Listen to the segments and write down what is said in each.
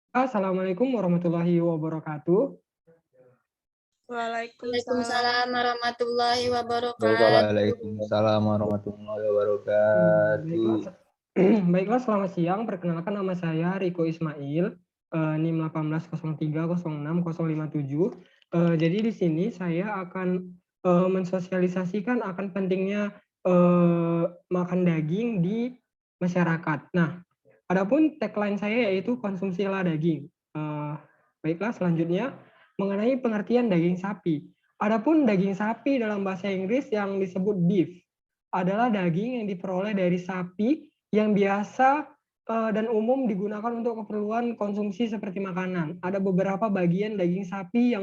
Assalamualaikum warahmatullahi wabarakatuh. Waalaikumsalam warahmatullahi wabarakatuh. Waalaikumsalam warahmatullahi Baiklah, wabarakatuh. baiklah selamat siang. Perkenalkan nama saya Riko Ismail, NIM 1803060057. Jadi di sini saya akan mensosialisasikan akan pentingnya makan daging di masyarakat. Nah, adapun tagline saya yaitu konsumsilah daging. Baiklah, selanjutnya mengenai pengertian daging sapi. Adapun daging sapi dalam bahasa Inggris yang disebut beef adalah daging yang diperoleh dari sapi yang biasa dan umum digunakan untuk keperluan konsumsi seperti makanan. Ada beberapa bagian daging sapi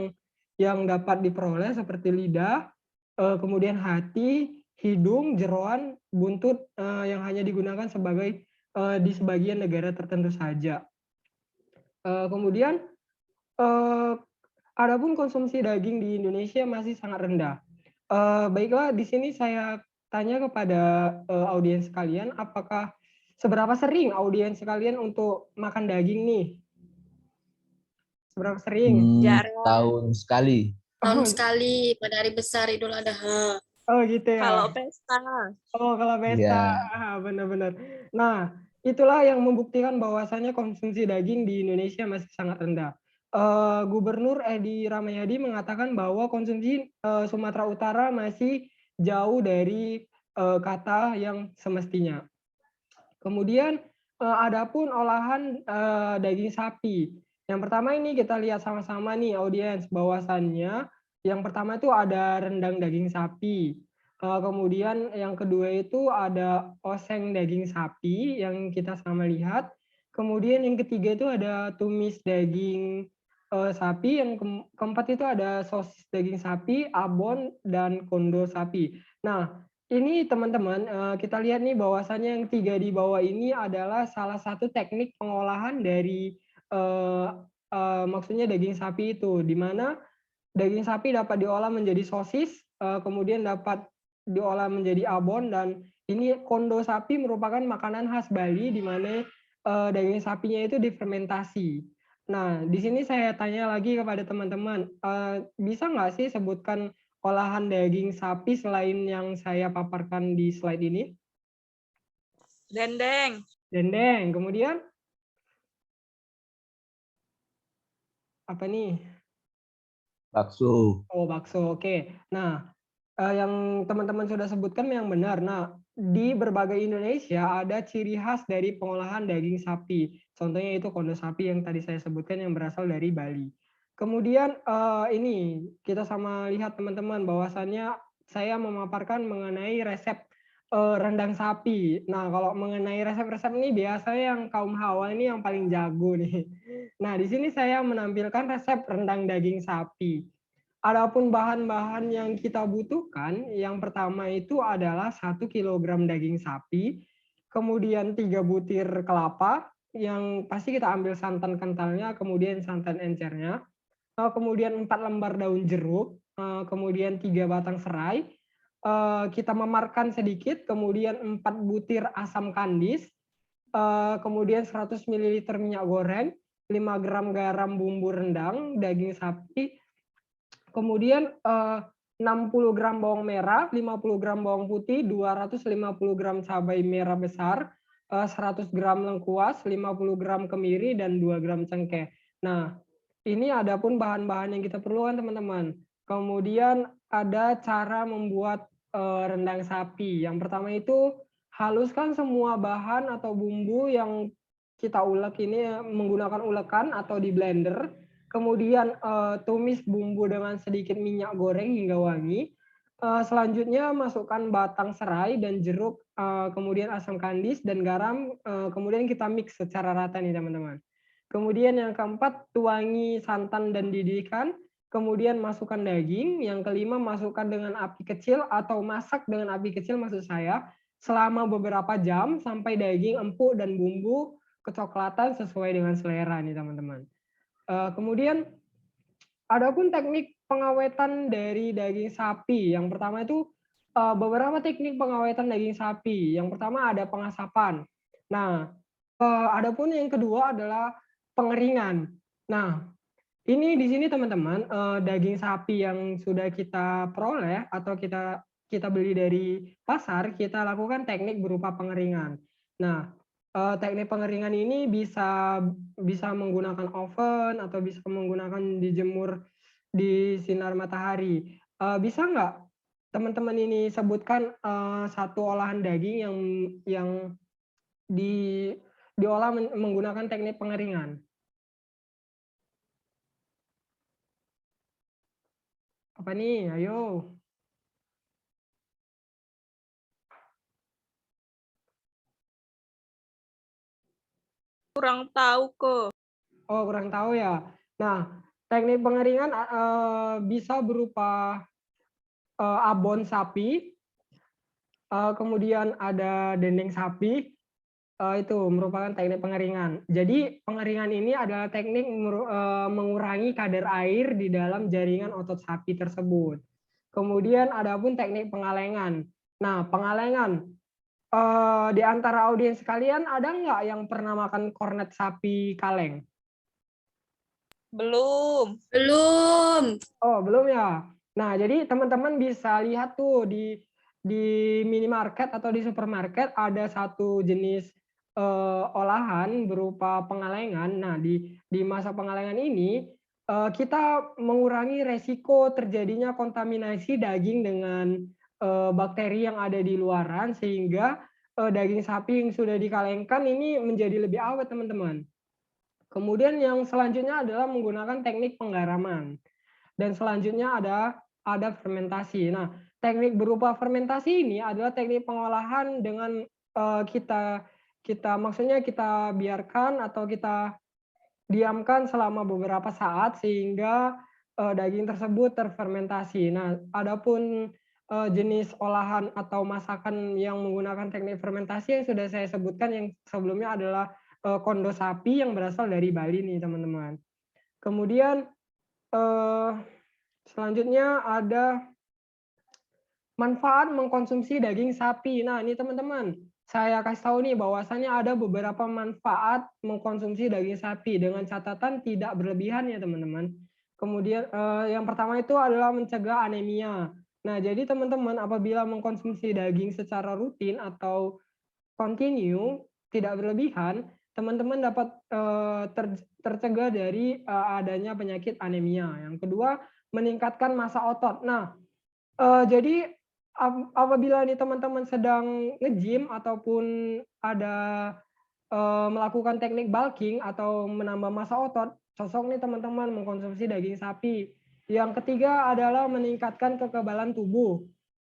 yang dapat diperoleh seperti lidah, kemudian hati, hidung, jeroan, buntut yang hanya digunakan sebagai di sebagian negara tertentu saja. Kemudian adapun konsumsi daging di Indonesia masih sangat rendah. Baiklah, di sini saya tanya kepada audiens sekalian, apakah seberapa sering audiens sekalian untuk makan daging nih? Seberapa sering? Jarang. Tahun sekali. Tahun sekali pada hari besar Idul Adha. Oh gitu Kalau ya. pesta. Oh kalau pesta, Iya. benar-benar. Nah, itulah yang membuktikan bahwasannya konsumsi daging di Indonesia masih sangat rendah. Gubernur Edi Rahmayadi mengatakan bahwa konsumsi Sumatera Utara masih jauh dari kata yang semestinya. Kemudian adapun olahan daging sapi. Yang pertama ini kita lihat sama-sama nih audiens, bahwasannya yang pertama itu ada rendang daging sapi. Kemudian yang kedua itu ada oseng daging sapi yang kita sama lihat. Kemudian yang ketiga itu ada tumis daging sapi. Yang keempat itu ada sosis daging sapi, abon, dan kondo sapi. Nah, ini teman-teman, kita lihat nih bahwasannya yang 3 di bawah ini adalah salah satu teknik pengolahan dari maksudnya daging sapi itu, di mana daging sapi dapat diolah menjadi sosis, kemudian dapat diolah menjadi abon, dan ini kondo sapi merupakan makanan khas Bali di mana daging sapinya itu difermentasi. Nah, di sini saya tanya lagi kepada teman-teman, bisa nggak sih sebutkan olahan daging sapi selain yang saya paparkan di slide ini? Dendeng. Dendeng, kemudian apa nih? Bakso. Oh, bakso, oke. Nah, yang teman-teman sudah sebutkan yang benar. Nah, di berbagai Indonesia ada ciri khas dari pengolahan daging sapi. Contohnya itu kondo sapi yang tadi saya sebutkan yang berasal dari Bali. Kemudian ini kita sama lihat teman-teman bahwasannya saya memaparkan mengenai resep rendang sapi. Nah, kalau mengenai resep-resep ini biasanya yang kaum hawa ini yang paling jago nih. Nah, di sini saya menampilkan resep rendang daging sapi. Adapun bahan-bahan yang kita butuhkan, yang pertama itu adalah 1 kilogram daging sapi, kemudian 3 butir kelapa, yang pasti kita ambil santan kentalnya, kemudian santan encernya, kemudian 4 lembar daun jeruk, kemudian 3 batang serai, kita memarkan sedikit, kemudian 4 butir asam kandis, kemudian 100 ml minyak goreng, 5 gram garam bumbu rendang, daging sapi, kemudian 60 gram bawang merah, 50 gram bawang putih, 250 gram cabai merah besar, 100 gram lengkuas, 50 gram kemiri, dan 2 gram cengkeh. Nah, ini adapun bahan-bahan yang kita perlukan teman-teman. Kemudian ada cara membuat rendang sapi. Yang pertama itu haluskan semua bahan atau bumbu yang kita ulek ini menggunakan ulekan atau di blender. Kemudian tumis bumbu dengan sedikit minyak goreng hingga wangi. Selanjutnya masukkan batang serai dan jeruk, kemudian asam kandis dan garam, kemudian kita mix secara rata nih teman-teman. Kemudian yang keempat, tuangi santan dan didihkan, kemudian masukkan daging. Yang kelima, masukkan dengan api kecil atau masak dengan api kecil maksud saya, selama beberapa jam sampai daging empuk dan bumbu kecoklatan sesuai dengan selera nih teman-teman. Kemudian adapun teknik pengawetan dari daging sapi. Yang pertama itu beberapa teknik pengawetan daging sapi. Yang pertama ada pengasapan. Nah, adapun yang kedua adalah pengeringan. Nah, ini di sini teman-teman, daging sapi yang sudah kita peroleh atau kita beli dari pasar, kita lakukan teknik berupa pengeringan. Nah, teknik pengeringan ini bisa menggunakan oven atau bisa menggunakan dijemur di sinar matahari. Bisa nggak teman-teman ini sebutkan, satu olahan daging yang diolah menggunakan teknik pengeringan? Apa nih? Ayo. Kurang tahu kok. Oh, kurang tahu ya. Nah, teknik pengeringan bisa berupa abon sapi, kemudian ada dendeng sapi, itu merupakan teknik pengeringan. Jadi pengeringan ini adalah teknik mengurangi kadar air di dalam jaringan otot sapi tersebut. Kemudian ada pun teknik pengalengan. Nah, pengalengan, di antara audiens kalian ada nggak yang pernah makan kornet sapi kaleng? Belum. Belum. Oh, belum ya? Nah, jadi teman-teman bisa lihat tuh di minimarket atau di supermarket ada satu jenis olahan berupa pengalengan. Nah, di masa pengalengan ini kita mengurangi resiko terjadinya kontaminasi daging dengan bakteri yang ada di luaran sehingga daging sapi yang sudah dikalengkan ini menjadi lebih awet, teman-teman. Kemudian yang selanjutnya adalah menggunakan teknik penggaraman. Dan selanjutnya ada fermentasi. Nah, teknik berupa fermentasi ini adalah teknik pengolahan dengan maksudnya kita biarkan atau kita diamkan selama beberapa saat sehingga daging tersebut terfermentasi. Nah, adapun jenis olahan atau masakan yang menggunakan teknik fermentasi yang sudah saya sebutkan yang sebelumnya adalah kondo sapi yang berasal dari Bali nih, teman-teman. Kemudian selanjutnya ada manfaat mengkonsumsi daging sapi. Nah, ini teman-teman, saya kasih tahu nih bahwasannya ada beberapa manfaat mengkonsumsi daging sapi dengan catatan tidak berlebihan ya, teman-teman. Kemudian yang pertama itu adalah mencegah anemia. Nah, jadi teman-teman apabila mengkonsumsi daging secara rutin atau continue, tidak berlebihan, teman-teman dapat tercegah dari adanya penyakit anemia. Yang kedua, meningkatkan massa otot. Nah, jadi apabila nih teman-teman sedang nge-gym ataupun ada melakukan teknik bulking atau menambah massa otot, cocok nih teman-teman mengkonsumsi daging sapi. Yang ketiga adalah meningkatkan kekebalan tubuh.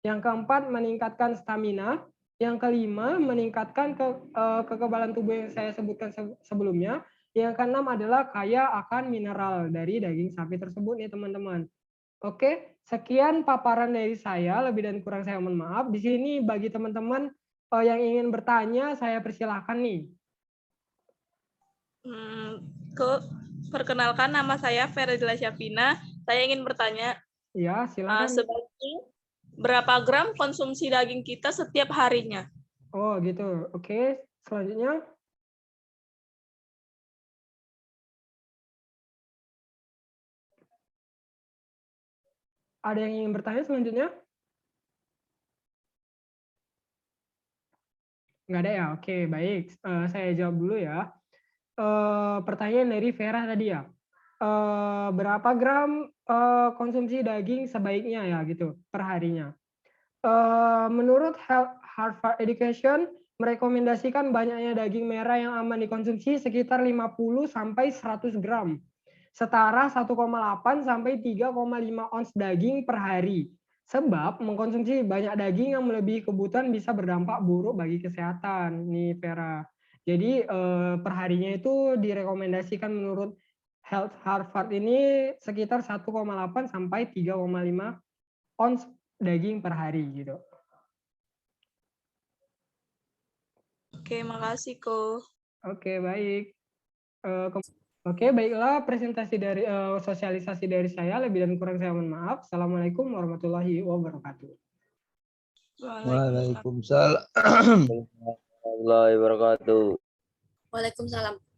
Yang keempat, meningkatkan stamina. Yang kelima, meningkatkan kekebalan tubuh yang saya sebutkan sebelumnya. Yang keenam adalah kaya akan mineral dari daging sapi tersebut nih teman-teman. Oke, sekian paparan dari saya. Lebih dan kurang saya mohon maaf. Di sini bagi teman-teman yang ingin bertanya, saya persilahkan nih. Perkenalkan, nama saya Feridila Syafina. Saya ingin bertanya. Ya, silakan. Sebaiknya berapa gram konsumsi daging kita setiap harinya? Oh, gitu. Oke, selanjutnya. Ada yang ingin bertanya selanjutnya? Nggak ada ya? Oke, baik. Saya jawab dulu ya. Pertanyaan dari Vera tadi ya. Berapa gram konsumsi daging sebaiknya ya gitu per harinya? Menurut Harvard Education merekomendasikan banyaknya daging merah yang aman dikonsumsi sekitar 50 sampai 100 gram. Setara 1,8 sampai 3,5 ons daging per hari. Sebab mengkonsumsi banyak daging yang melebihi kebutuhan bisa berdampak buruk bagi kesehatan nih Vera. Jadi perharinya itu direkomendasikan menurut Health Harvard ini sekitar 1,8 sampai 3,5 ons daging per hari gitu. Oke, makasih Ko. Oke, baik. Oke, baiklah presentasi dari sosialisasi dari saya. Lebih dan kurang saya mohon maaf. Assalamualaikum warahmatullahi wabarakatuh. Waalaikumsalam warahmatullahi wabarakatuh. Waalaikumsalam.